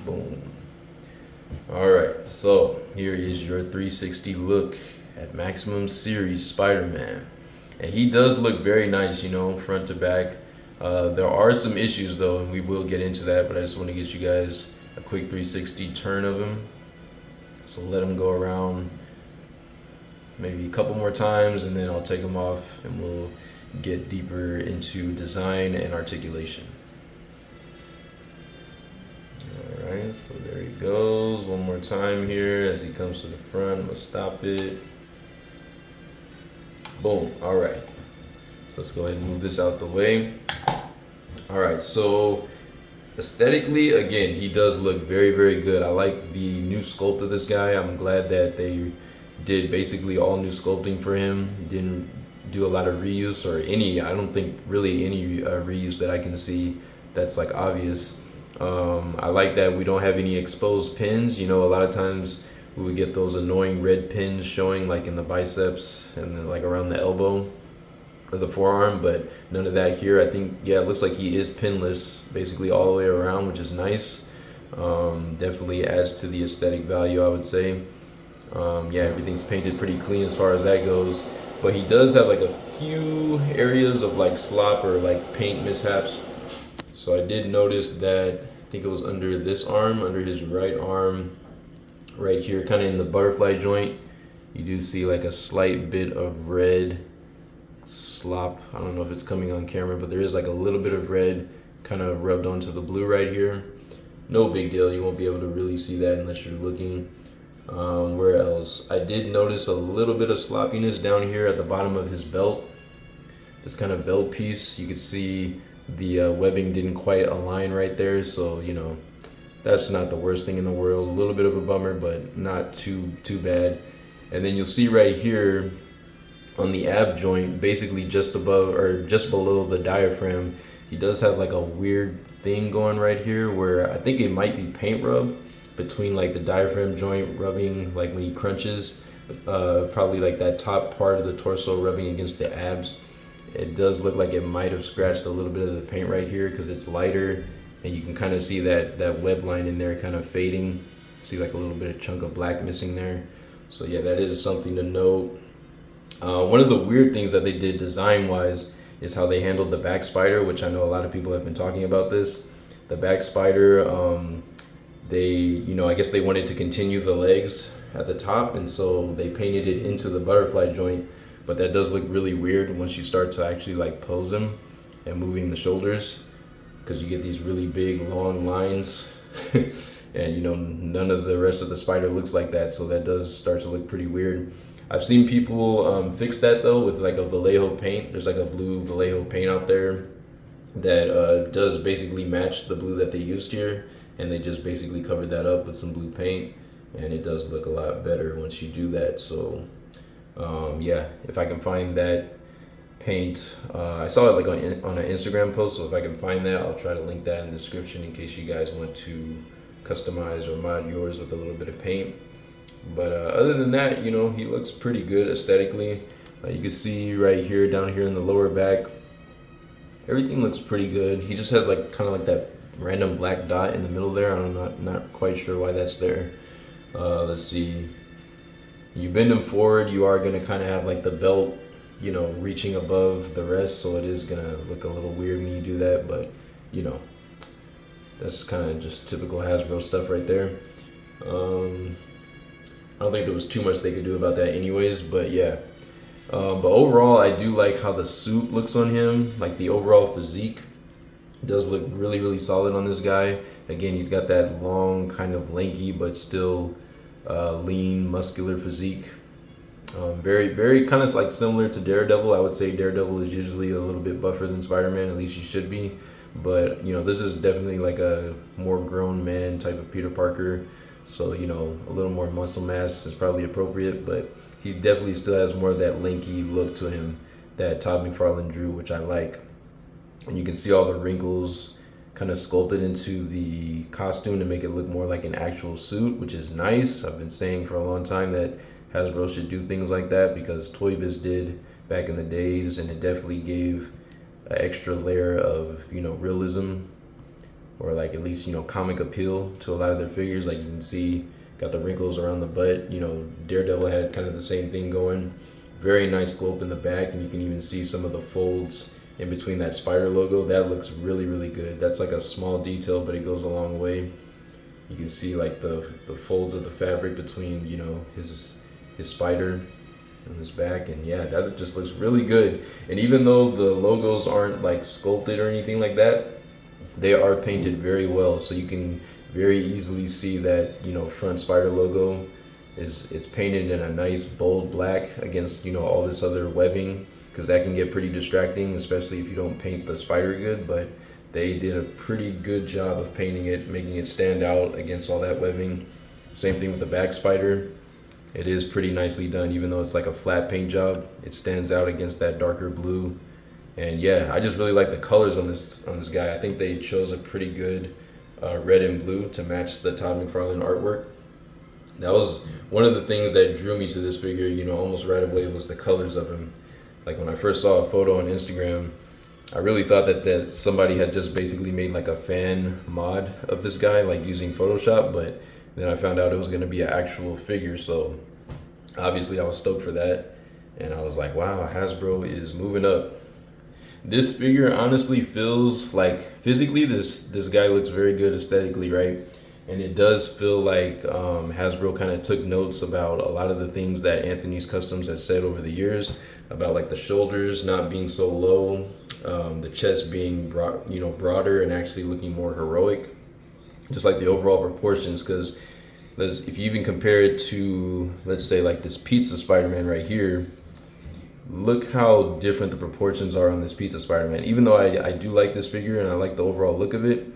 Speaker 1: Boom. All right, so here is your 360 look at Maximum Series Spider-Man. And he does look very nice, you know, front to back. There are some issues though, and we will get into that, but I just want to get you guys a quick 360 turn of him. So let him go around maybe a couple more times, and then I'll take him off and we'll get deeper into design and articulation. All right, so there he goes. One more time here as he comes to the front. I'm gonna stop it. Boom. All right. So let's go ahead and move this out the way. All right, so aesthetically, again, he does look very, very good. I like the new sculpt of this guy. I'm glad that they did basically all new sculpting for him. Didn't do a lot of reuse or any, I don't think really any reuse that I can see that's like obvious. I like that we don't have any exposed pins. You know, a lot of times we would get those annoying red pins showing like in the biceps and then like around the elbow or the forearm, but none of that here. I think, yeah, it looks like he is pinless basically all the way around, which is nice. Definitely adds to the aesthetic value, I would say. Yeah, everything's painted pretty clean as far as that goes, but he does have like a few areas of like slop or like paint mishaps. So I did notice that, I think it was under this arm, under his right arm, right here, kind of in the butterfly joint, you do see like a slight bit of red slop. I don't know if it's coming on camera, but there is like a little bit of red kind of rubbed onto the blue right here. No big deal, you won't be able to really see that unless you're looking. Where else? I did notice a little bit of sloppiness down here at the bottom of his belt. This kind of belt piece, you could see the webbing didn't quite align right there, so you know, that's not the worst thing in the world. A little bit of a bummer, but not too bad. And then you'll see right here on the ab joint, basically just above or just below the diaphragm, he does have like a weird thing going right here where I think it might be paint rub between like the diaphragm joint rubbing, like when he crunches, probably like that top part of the torso rubbing against the abs. It does look like it might have scratched a little bit of the paint right here because it's lighter, and you can kind of see that web line in there kind of fading. See like a little bit of chunk of black missing there. So yeah, that is something to note. One of the weird things that they did design wise is how they handled the back spider, which I know a lot of people have been talking about this. The back spider, they, you know, I guess they wanted to continue the legs at the top, and so they painted it into the butterfly joint. But that does look really weird once you start to actually like pose them and moving the shoulders, because you get these really big long lines and you know, none of the rest of the spider looks like that, so that does start to look pretty weird. I've seen people fix that though with like a Vallejo paint. There's like a blue Vallejo paint out there that does basically match the blue that they used here, and they just basically covered that up with some blue paint, and it does look a lot better once you do that. So yeah, if I can find that paint, I saw it like on an Instagram post, so if I can find that, I'll try to link that in the description in case you guys want to customize or mod yours with a little bit of paint. But other than that, you know, he looks pretty good aesthetically. You can see right here, down here in the lower back, everything looks pretty good. He just has like kind of like that random black dot in the middle there. I'm not quite sure why that's there. Let's see. You bend him forward, you are going to kind of have like the belt reaching above the rest, so it is gonna look a little weird when you do that. But you know, that's kind of just typical Hasbro stuff right there. Um, I don't think there was too much they could do about that, anyways. But yeah. But overall, I do like how the suit looks on him. Like the overall physique does look really, really solid on this guy. Again, he's got that long, kind of lanky, but still lean, muscular physique. Very, very kind of like similar to Daredevil. I would say Daredevil is usually a little bit buffer than Spider-Man. At least he should be. But this is definitely like a more grown man type of Peter Parker. So a little more muscle mass is probably appropriate. But he definitely still has more of that lanky look to him that Todd McFarlane drew, which I like. And you can see all the wrinkles kind of sculpted into the costume to make it look more like an actual suit, which is nice. I've been saying for a long time that Hasbro should do things like that because Toy Biz did back in the days, and it definitely gave an extra layer of realism, or like at least comic appeal to a lot of their figures. Like you can see, got the wrinkles around the butt. Daredevil had kind of the same thing going. Very nice sculpt in the back, and you can even see some of the folds in between that spider logo. That looks really, really good. That's like a small detail, but it goes a long way. You can see like the folds of the fabric between his spider on his back, and yeah, that just looks really good. And even though the logos aren't like sculpted or anything like that, they are painted very well, so you can very easily see that front spider logo it's painted in a nice bold black against all this other webbing, because that can get pretty distracting, especially if you don't paint the spider good. But they did a pretty good job of painting it, making it stand out against all that webbing. Same thing with the back spider. It is pretty nicely done, even though it's like a flat paint job. It stands out against that darker blue. And yeah, I just really like the colors on this guy. I think they chose a pretty good red and blue to match the Todd McFarlane artwork. That was one of the things that drew me to this figure, almost right away, was the colors of him. Like when I first saw a photo on Instagram, I really thought that somebody had just basically made like a fan mod of this guy, like using Photoshop, but then I found out it was going to be an actual figure. So obviously I was stoked for that. And I was like, wow, Hasbro is moving up. This figure honestly feels like, physically, this guy looks very good aesthetically, right? And it does feel like Hasbro kind of took notes about a lot of the things that Anthony's Customs has said over the years about like the shoulders not being so low, the chest being broader and actually looking more heroic, just like the overall proportions. Because if you even compare it to, let's say, like this Pizza Spider-Man right here, look how different the proportions are on this Pizza Spider-Man. Even though I do like this figure and I like the overall look of it,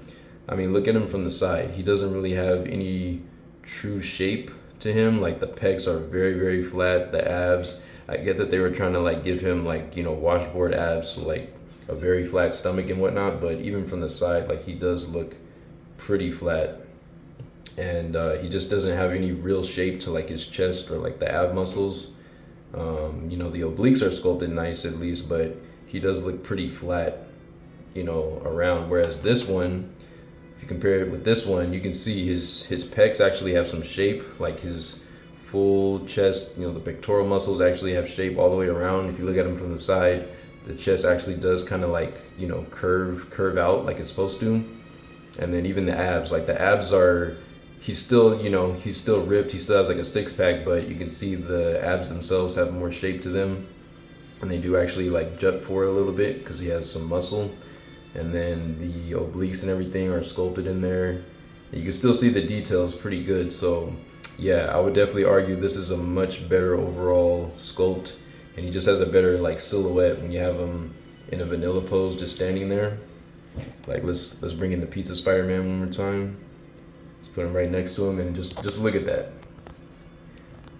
Speaker 1: I mean, look at him from the side. He doesn't really have any true shape to him. Like the pecs are very, very flat. The abs, I get that they were trying to like give him like, washboard abs, so like a very flat stomach and whatnot. But even from the side, like he does look pretty flat. And he just doesn't have any real shape to like his chest or like the ab muscles. The obliques are sculpted nice at least, but he does look pretty flat, around. Whereas this one, if you compare it with this one, you can see his pecs actually have some shape, like his full chest, the pectoral muscles actually have shape all the way around. If you look at him from the side, the chest actually does kind of like, curve out like it's supposed to. And then even the abs, like the abs are, he's still ripped. He still has like a six pack, but you can see the abs themselves have more shape to them. And they do actually like jut forward a little bit because he has some muscle. And then the obliques and everything are sculpted in there. And you can still see the details pretty good. So yeah, I would definitely argue this is a much better overall sculpt. And he just has a better like silhouette when you have him in a vanilla pose just standing there. Like let's bring in the Pizza Spider-Man one more time. Let's put him right next to him and just look at that.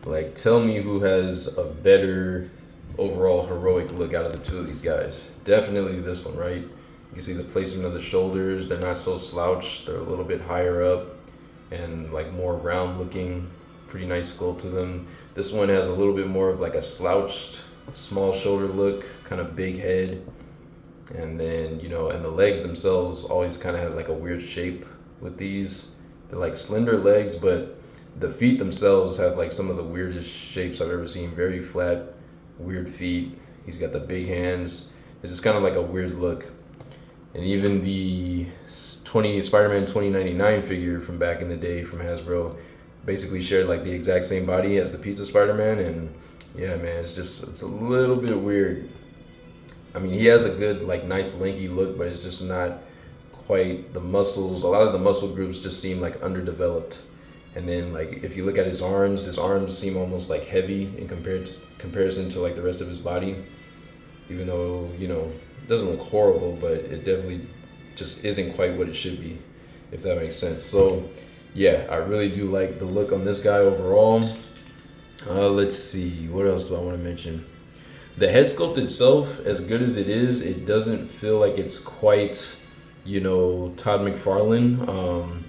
Speaker 1: Like, tell me who has a better overall heroic look out of the two of these guys. Definitely this one, right? You can see the placement of the shoulders. They're not so slouched. They're a little bit higher up and like more round looking. Pretty nice sculpt to them. This one has a little bit more of like a slouched, small shoulder look, kind of big head. And then, and the legs themselves always kind of have like a weird shape with these. They're like slender legs, but the feet themselves have like some of the weirdest shapes I've ever seen. Very flat, weird feet. He's got the big hands. It's just kind of like a weird look. And even the Spider-Man 2099 figure from back in the day from Hasbro basically shared like the exact same body as the Pizza Spider-Man. And yeah, man, it's a little bit weird. I mean, he has a good, like, nice lanky look, but it's just not quite the muscles. A lot of the muscle groups just seem like underdeveloped. And then, like, if you look at his arms seem almost like heavy in comparison to like the rest of his body. Even though, it doesn't look horrible, but it definitely just isn't quite what it should be, if that makes sense. So yeah, I really do like the look on this guy overall. Let's see, what else do I want to mention? The head sculpt itself, as good as it is, it doesn't feel like it's quite, Todd McFarlane.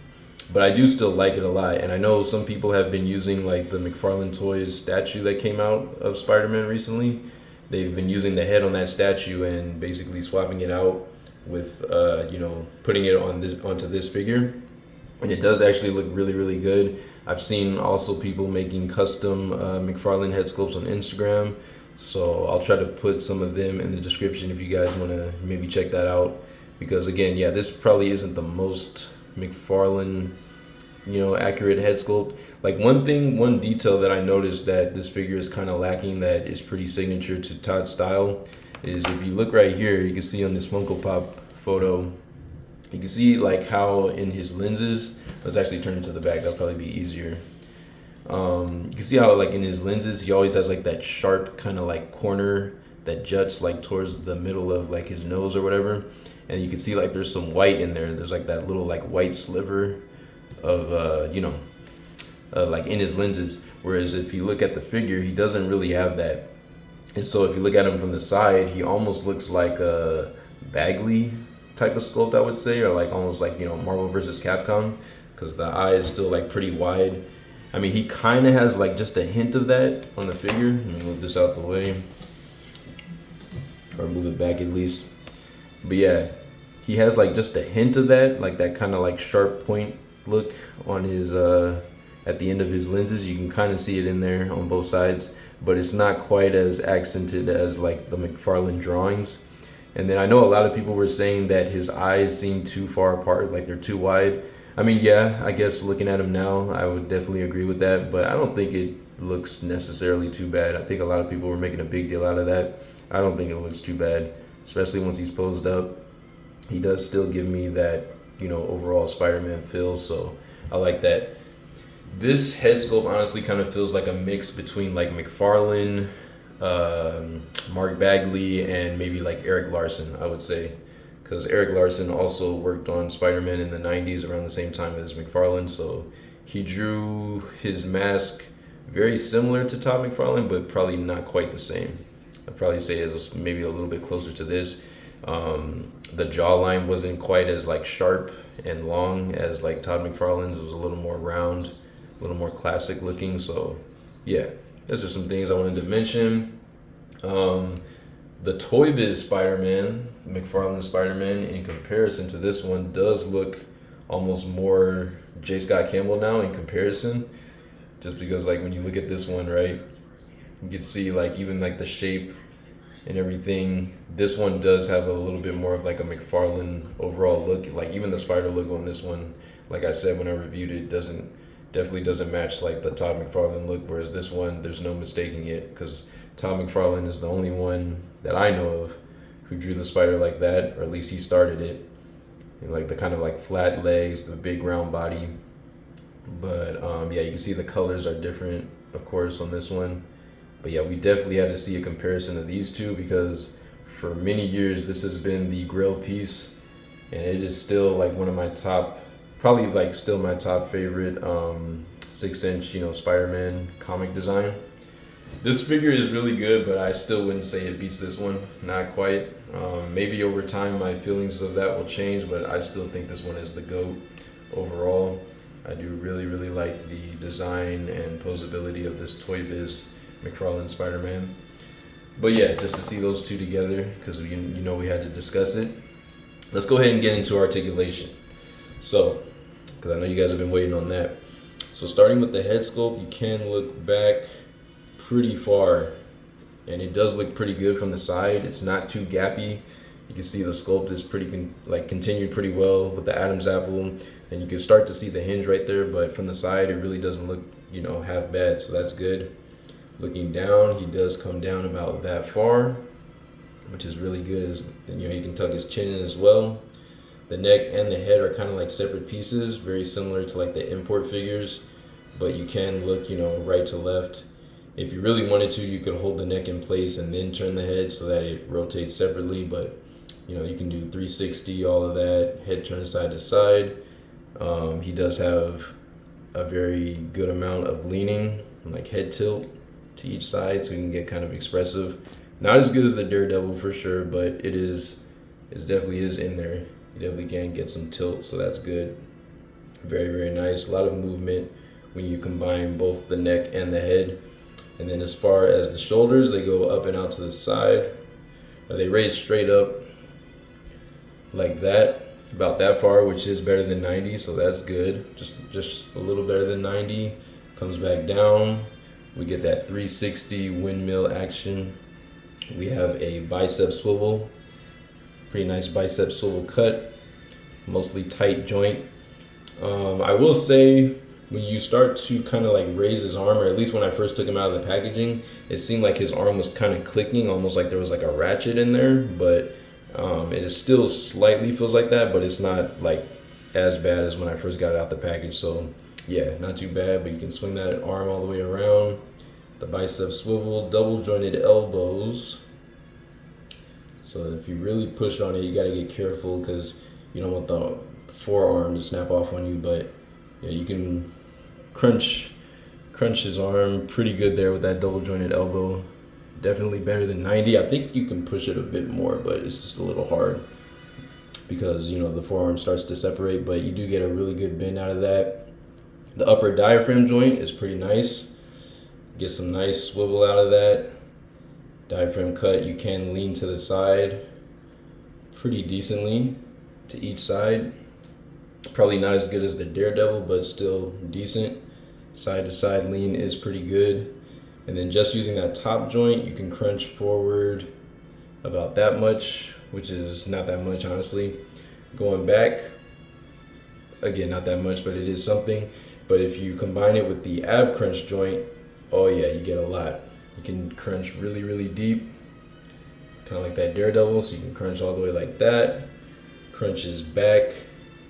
Speaker 1: But I do still like it a lot. And I know some people have been using like the McFarlane Toys statue that came out of Spider-Man recently. They've been using the head on that statue and basically swapping it out with, putting it onto this figure. And it does actually look really, really good. I've seen also people making custom McFarlane head sculpts on Instagram. So I'll try to put some of them in the description if you guys want to maybe check that out. Because again, yeah, this probably isn't the most McFarlane, accurate head sculpt. Like one detail that I noticed that this figure is kind of lacking that is pretty signature to Todd's style is if you look right here, you can see on this Funko Pop photo, you can see like how in his lenses, let's actually turn it to the back, that'll probably be easier. You can see how like in his lenses, he always has like that sharp kind of like corner that juts like towards the middle of like his nose or whatever. And you can see like there's some white in there. There's like that little like white sliver of, like in his lenses. Whereas if you look at the figure, he doesn't really have that. And so if you look at him from the side, he almost looks like a Bagley type of sculpt, I would say, or like almost like, Marvel versus Capcom, because the eye is still like pretty wide. I mean, he kind of has like just a hint of that on the figure. Let me move this out the way, or move it back at least. But yeah, he has like just a hint of that, like that kind of like sharp point look on his, at the end of his lenses. You can kind of see it in there on both sides, but it's not quite as accented as like the McFarlane drawings. And then I know a lot of people were saying that his eyes seem too far apart, like they're too wide. I mean, yeah, I guess looking at him now, I would definitely agree with that, but I don't think it looks necessarily too bad. I think a lot of people were making a big deal out of that. I don't think it looks too bad, especially once he's posed up. He does still give me that, overall Spider-Man feel, so I like that. This head sculpt honestly kind of feels like a mix between like McFarlane, Mark Bagley, and maybe like Eric Larson, I would say. Because Eric Larson also worked on Spider-Man in the 90s around the same time as McFarlane, so he drew his mask very similar to Todd McFarlane, but probably not quite the same. I'd probably say it's maybe a little bit closer to this. The jawline wasn't quite as like sharp and long as like Todd McFarlane's. It was a little more round, a little more classic looking. So yeah, those are some things I wanted to mention. The Toy Biz Spider-Man, McFarlane Spider-Man, in comparison to this one, does look almost more J. Scott Campbell now in comparison. Just because like when you look at this one, right, you can see like even like the shape and everything. This one does have a little bit more of like a McFarlane overall look. Like even the spider look on this one, like I said when I reviewed it, definitely doesn't match like the Todd McFarlane look. Whereas this one, there's no mistaking it, because Todd McFarlane is the only one that I know of who drew the spider like that, or at least he started it. And like the kind of like flat legs, the big round body. But yeah, you can see the colors are different, of course, on this one. But yeah, we definitely had to see a comparison of these two, because for many years this has been the grail piece, and it is still like one of my top, probably like still my top favorite 6-inch, Spider-Man comic design. This figure is really good, but I still wouldn't say it beats this one, not quite. Maybe over time my feelings of that will change, but I still think this one is the GOAT overall. I do really, really like the design and posability of this Toy Biz McFarlane Spider-Man. But yeah, just to see those two together, because we had to discuss it. Let's go ahead and get into articulation. So, because I know you guys have been waiting on that. So starting with the head sculpt, you can look back pretty far and it does look pretty good from the side. It's not too gappy. You can see the sculpt is pretty continued pretty well with the Adam's apple, and you can start to see the hinge right there. But from the side, it really doesn't look half bad, so that's good. Looking down, he does come down about that far, which is really good. As he can tuck his chin in as well. The neck and the head are kind of like separate pieces, very similar to like the import figures, but you can look right to left. If you really wanted to, you could hold the neck in place and then turn the head so that it rotates separately, but you can do 360, all of that, head turn side to side. He does have a very good amount of leaning, like head tilt to each side, so he can get kind of expressive. Not as good as the Daredevil for sure, but it definitely is in there. You definitely can get some tilt, so that's good. Very, very nice. A lot of movement when you combine both the neck and the head. And then as far as the shoulders, they go up and out to the side. Or they raise straight up like that, about that far, which is better than 90, so that's good. Just a little better than 90. Comes back down. We get that 360 windmill action. We have a bicep swivel. Pretty nice bicep swivel cut. Mostly tight joint. I will say, when you start to kind of like raise his arm, or at least when I first took him out of the packaging, it seemed like his arm was kind of clicking, almost like there was like a ratchet in there, but it is still slightly feels like that, but it's not like as bad as when I first got it out the package. So yeah, not too bad, but you can swing that arm all the way around. The bicep swivel, double jointed elbows. So if you really push on it, you got to get careful because you don't want the forearm to snap off on you, but yeah, you can crunch his arm pretty good there with that double jointed elbow. Definitely better than 90. I think you can push it a bit more, but it's just a little hard because the forearm starts to separate, but you do get a really good bend out of that. The upper diaphragm joint is pretty nice. Get some nice swivel out of that. Diaphragm cut, you can lean to the side pretty decently to each side. Probably not as good as the Daredevil, but still decent. Side to side lean is pretty good. And then just using that top joint, you can crunch forward about that much, which is not that much, honestly. Going back, again, not that much, but it is something. But if you combine it with the ab crunch joint, oh yeah, you get a lot. You can crunch really, really deep, kind of like that Daredevil, so you can crunch all the way like that. Crunches back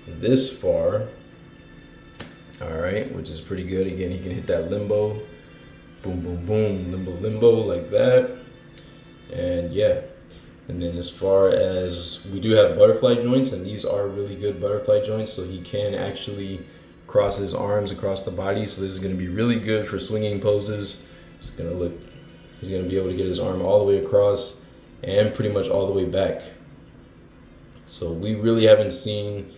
Speaker 1: this far, all right, which is pretty good. Again, he can hit that limbo, boom, boom, boom, limbo, limbo, like that. And yeah, and then as far as, we do have butterfly joints, and these are really good butterfly joints, so he can actually cross his arms across the body. So this is going to be really good for swinging poses. It's going to look, he's going to be able to get his arm all the way across and pretty much all the way back. So we really haven't seen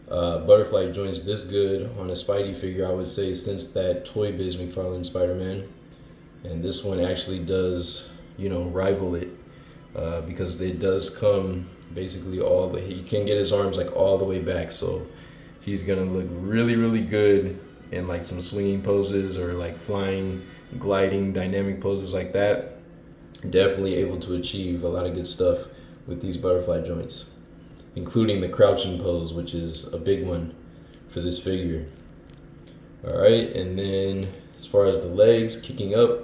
Speaker 1: butterfly joints this good on a Spidey figure, I would say, since that Toy Biz McFarlane Spider-Man. And this one actually does, rival it because it does come basically all the, he can get his arms like all the way back. So he's gonna look really, really good in like some swinging poses or like flying, gliding, dynamic poses like that. Definitely able to achieve a lot of good stuff with these butterfly joints, including the crouching pose, which is a big one for this figure. All right, and then as far as the legs kicking up,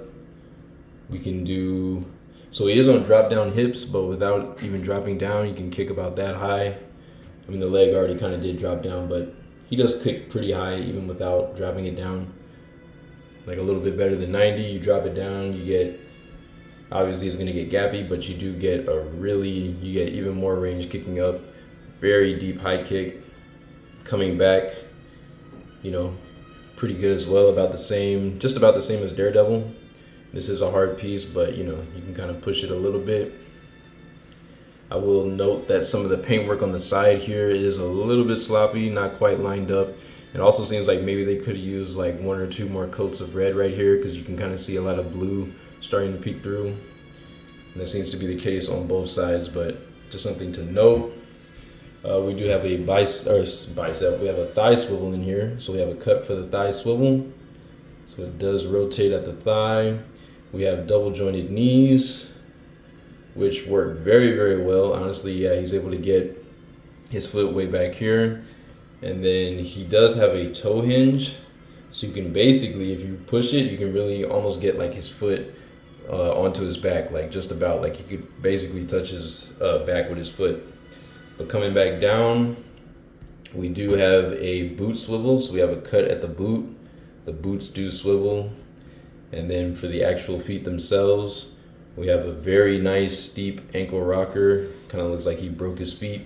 Speaker 1: we can do, so he is on drop down hips, but without even dropping down, you can kick about that high. I mean, the leg already kind of did drop down, but he does kick pretty high even without dropping it down. Like a little bit better than 90, you drop it down, you get, obviously it's gonna get gappy, but you do get you get even more range kicking up. Very deep high kick. Coming back, pretty good as well, just about the same as Daredevil. This is a hard piece, but you can kind of push it a little bit. I will note that some of the paintwork on the side here is a little bit sloppy, not quite lined up. It also seems like maybe they could have used like 1 or 2 more coats of red right here, because you can kind of see a lot of blue starting to peek through. And that seems to be the case on both sides, but just something to note. We do have a bicep, we have a thigh swivel in here. So we have a cut for the thigh swivel. So it does rotate at the thigh. We have double jointed knees, which work very, very well. Honestly, yeah, he's able to get his foot way back here. And then he does have a toe hinge. So you can basically, if you push it, you can really almost get like his foot onto his back, like just about, like he could basically touch his back with his foot. But coming back down, we do have a boot swivel. So we have a cut at the boot. The boots do swivel. And then for the actual feet themselves, we have a very nice steep ankle rocker. Kind of looks like he broke his feet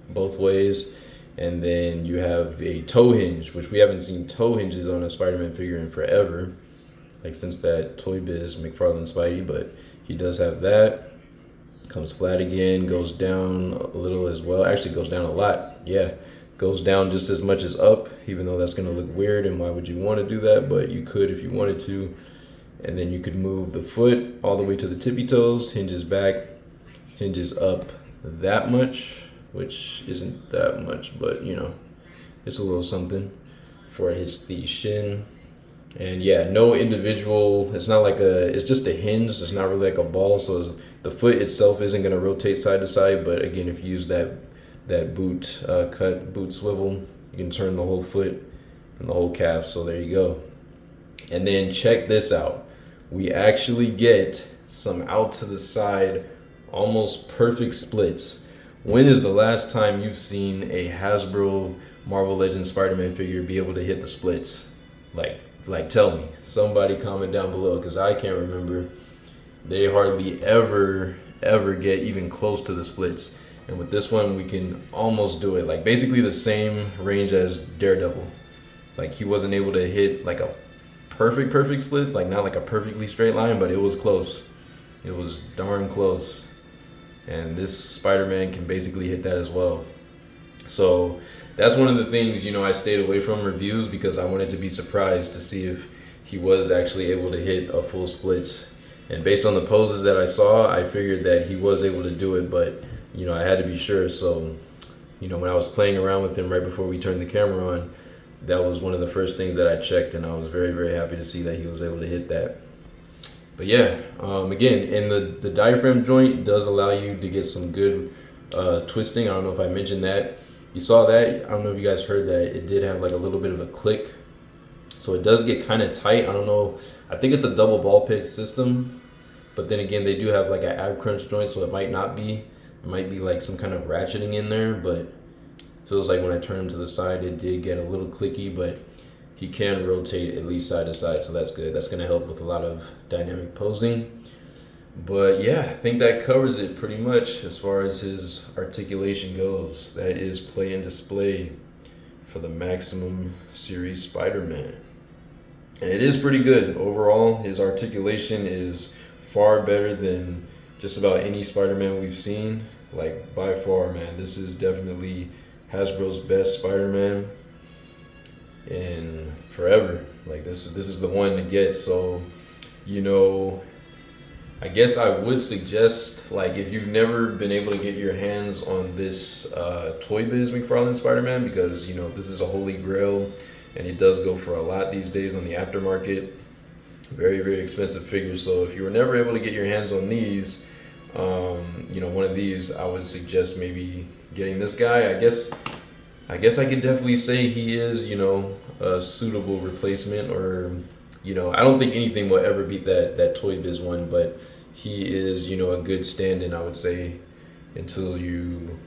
Speaker 1: both ways. And then you have a toe hinge, which we haven't seen toe hinges on a Spider-Man figure in forever, like since that Toy Biz McFarlane Spidey, but he does have that. Comes flat again, goes down a little as well. Actually goes down a lot, yeah. Goes down just as much as up, even though that's gonna look weird, and why would you wanna do that? But you could if you wanted to. And then you could move the foot all the way to the tippy toes, hinges back, hinges up that much, which isn't that much, but you know, it's a little something before it hits the shin. And yeah, no individual, it's not like it's just a hinge, it's not really like a ball, so the foot itself isn't gonna rotate side to side, but again, if you use that boot boot swivel, you can turn the whole foot and the whole calf, so there you go. And then check this out. We actually get some out to the side, almost perfect splits. When is the last time you've seen a Hasbro Marvel Legends Spider-Man figure be able to hit the splits? Like tell me. Somebody comment down below, because I can't remember. They hardly ever get even close to the splits. And with this one, we can almost do it. Like basically the same range as Daredevil. Like he wasn't able to hit like a perfect split, like not like a perfectly straight line, but it was close. It was darn close. And this Spider-Man can basically hit that as well. So that's one of the things, you know, I stayed away from reviews because I wanted to be surprised to see if he was actually able to hit a full split. And based on the poses that I saw, I figured that he was able to do it, but you know, I had to be sure. So, you know, when I was playing around with him right before we turned the camera on, that was one of the first things that I checked, and I was very, very happy to see that he was able to hit that. But yeah, again, and the diaphragm joint does allow you to get some good twisting. I don't know if I mentioned that. You saw that. I don't know if you guys heard that. It did have like a little bit of a click. So it does get kind of tight. I don't know. I think it's a double ball peg system. But then again, they do have like an ab crunch joint, so it might not be. It might be like some kind of ratcheting in there, but feels like when I turn him to the side, it did get a little clicky, but he can rotate at least side to side, so that's good. That's going to help with a lot of dynamic posing. But yeah, I think that covers it pretty much as far as his articulation goes. That is play and display for the Maximum Series Spider-Man. And it is pretty good. Overall, his articulation is far better than just about any Spider-Man we've seen. Like, by far, man, this is definitely Hasbro's best Spider-Man in forever. Like this is the one to get. So, you know, I guess I would suggest, like, if you've never been able to get your hands on this Toy Biz McFarlane Spider-Man, because you know this is a holy grail and it does go for a lot these days on the aftermarket. Very, very expensive figures. So if you were never able to get your hands on these, you know, one of these, I would suggest maybe getting this guy. I guess I could definitely say he is, you know, a suitable replacement, or, you know, I don't think anything will ever beat that Toy Biz one, but he is, you know, a good stand-in, I would say, until you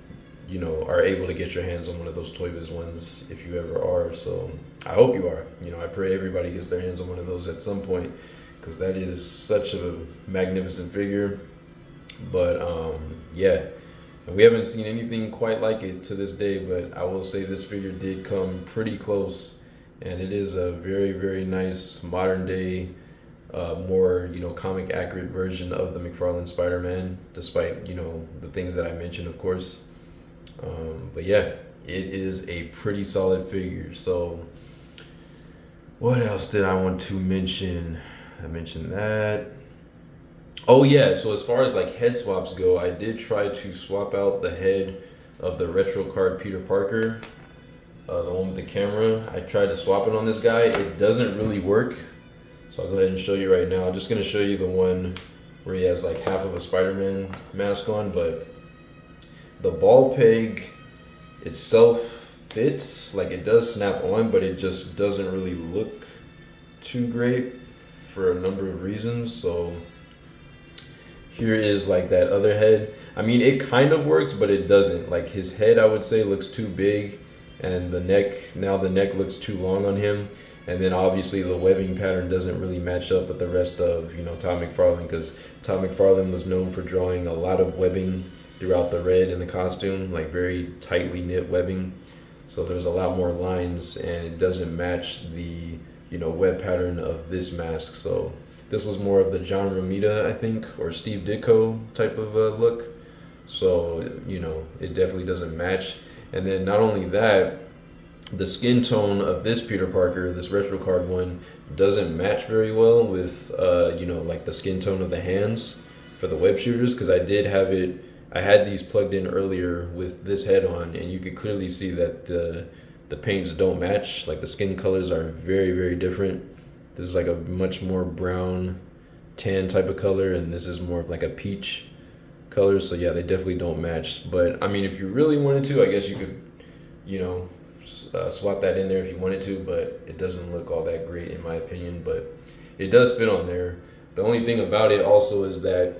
Speaker 1: know, are able to get your hands on one of those Toy Biz ones, if you ever are. So I hope you are. You know, I pray everybody gets their hands on one of those at some point, because that is such a magnificent figure. But yeah, and we haven't seen anything quite like it to this day, but I will say this figure did come pretty close, and it is a very, very nice modern day, more, you know, comic accurate version of the McFarlane Spider-Man, despite, you know, the things that I mentioned, of course. But yeah, it is a pretty solid figure. So what else did I want to mention? I mentioned that. Oh yeah, so as far as like head swaps go, I did try to swap out the head of the retro card Peter Parker, the one with the camera. I tried to swap it on this guy. It doesn't really work. So I'll go ahead and show you right now. I'm just gonna show you the one where he has like half of a Spider-Man mask on, but the ball peg itself fits, like it does snap on, but it just doesn't really look too great for a number of reasons. So here is like that other head. I mean, it kind of works, but it doesn't. Like his head, I would say, looks too big, and the neck looks too long on him. And then obviously the webbing pattern doesn't really match up with the rest of, Todd McFarlane, because Todd McFarlane was known for drawing a lot of webbing throughout the red in the costume, like very tightly knit webbing. So there's a lot more lines, and it doesn't match the, web pattern of this mask. So this was more of the John Romita, I think, or Steve Ditko type of look. So, it definitely doesn't match. And then not only that, the skin tone of this Peter Parker, this retro card one, doesn't match very well with, like the skin tone of the hands for the web shooters, because I had these plugged in earlier with this head on, and you could clearly see that the paints don't match. Like the skin colors are very, very different. This is like a much more brown, tan type of color, and this is more of like a peach color. So yeah, they definitely don't match. But I mean, if you really wanted to, I guess you could, swap that in there if you wanted to, but it doesn't look all that great in my opinion. But it does fit on there. The only thing about it also is that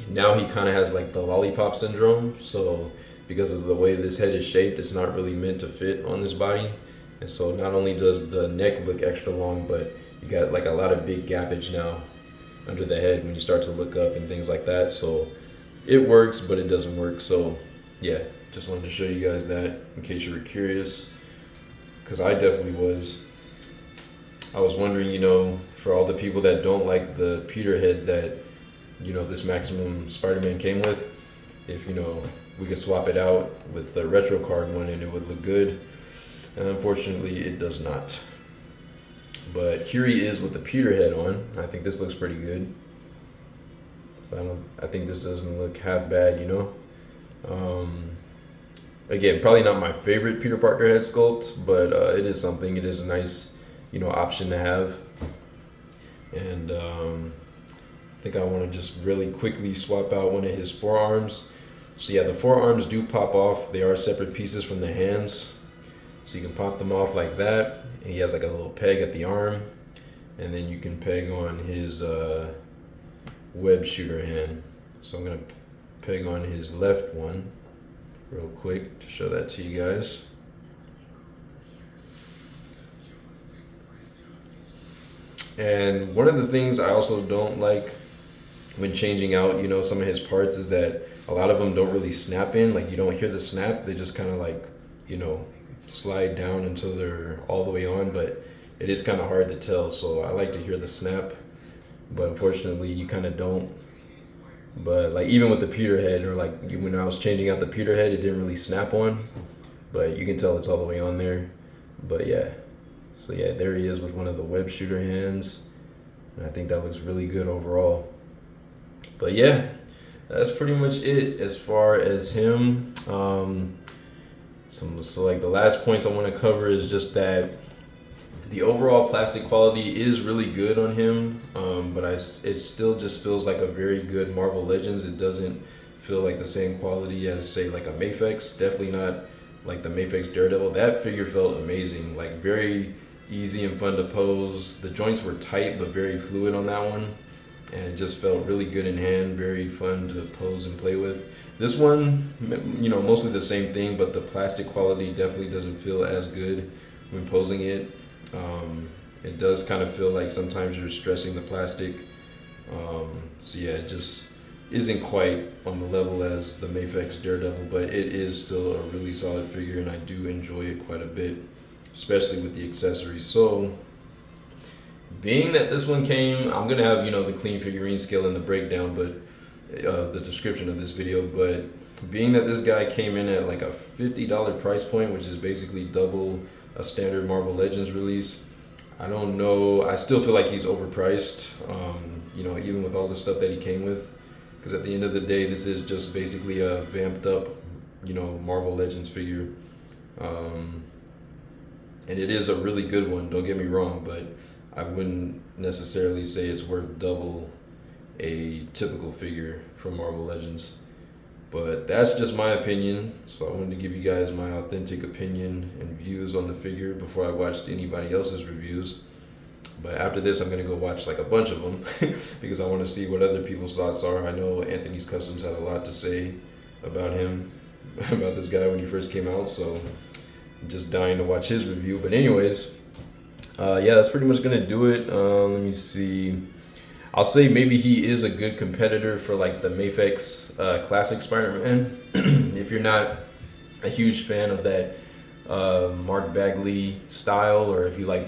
Speaker 1: now he kind of has like the lollipop syndrome. So because of the way this head is shaped, it's not really meant to fit on this body. And so not only does the neck look extra long, but you got like a lot of big gappage now under the head when you start to look up and things like that. So it works, but it doesn't work. So yeah, just wanted to show you guys that in case you were curious, because I definitely was. I was wondering, for all the people that don't like the Peter head that, this Maximum Spider-Man came with, if, we could swap it out with the retro card one and it would look good. And unfortunately, it does not. But here he is with the Peter head on. I think this looks pretty good. So I think this doesn't look half bad, Again, probably not my favorite Peter Parker head sculpt, but it is something. It is a nice, option to have. And I think I want to just really quickly swap out one of his forearms. So yeah, the forearms do pop off. They are separate pieces from the hands. So you can pop them off like that. And he has like a little peg at the arm. And then you can peg on his web shooter hand. So I'm going to peg on his left one real quick to show that to you guys. And one of the things I also don't like when changing out, some of his parts is that a lot of them don't really snap in. Like you don't hear the snap. They just kind of like, slide down until they're all the way on, but it is kind of hard to tell. So I like to hear the snap, but unfortunately you kind of don't. But like even with the Peter head, or like when I was changing out the Peter head, it didn't really snap on, but you can tell it's all the way on there. But yeah, so yeah, there he is with one of the web shooter hands, and I think that looks really good overall. But yeah, that's pretty much it as far as him. So like the last points I want to cover is just that the overall plastic quality is really good on him, but it still just feels like a very good Marvel Legends. It doesn't feel like the same quality as, say, like a Mafex. Definitely not like the Mafex Daredevil. That figure felt amazing, like very easy and fun to pose. The joints were tight but very fluid on that one, and it just felt really good in hand, very fun to pose and play with. This one, mostly the same thing, but the plastic quality definitely doesn't feel as good when posing it. It does kind of feel like sometimes you're stressing the plastic. So yeah, it just isn't quite on the level as the Mafex Daredevil, but it is still a really solid figure, and I do enjoy it quite a bit, especially with the accessories. So being that this one came, I'm gonna have the clean figurine scale in the breakdown, but the description of this video. But being that this guy came in at like a $50 price point, which is basically double a standard Marvel Legends release, I don't know. I still feel like he's overpriced. Even with all the stuff that he came with, because at the end of the day, this is just basically a vamped up, Marvel Legends figure. And it is a really good one. Don't get me wrong, but I wouldn't necessarily say it's worth double a typical figure from Marvel Legends. But that's just my opinion. So I wanted to give you guys my authentic opinion and views on the figure before I watched anybody else's reviews. But after this, I'm gonna go watch like a bunch of them because I want to see what other people's thoughts are. I know Anthony's Customs had a lot to say about him, about this guy when he first came out. So I'm just dying to watch his review. But anyways, yeah, that's pretty much gonna do it. Let me see. I'll say maybe he is a good competitor for like the Mafex Classic Spider-Man. If you're not a huge fan of that Mark Bagley style, or if you like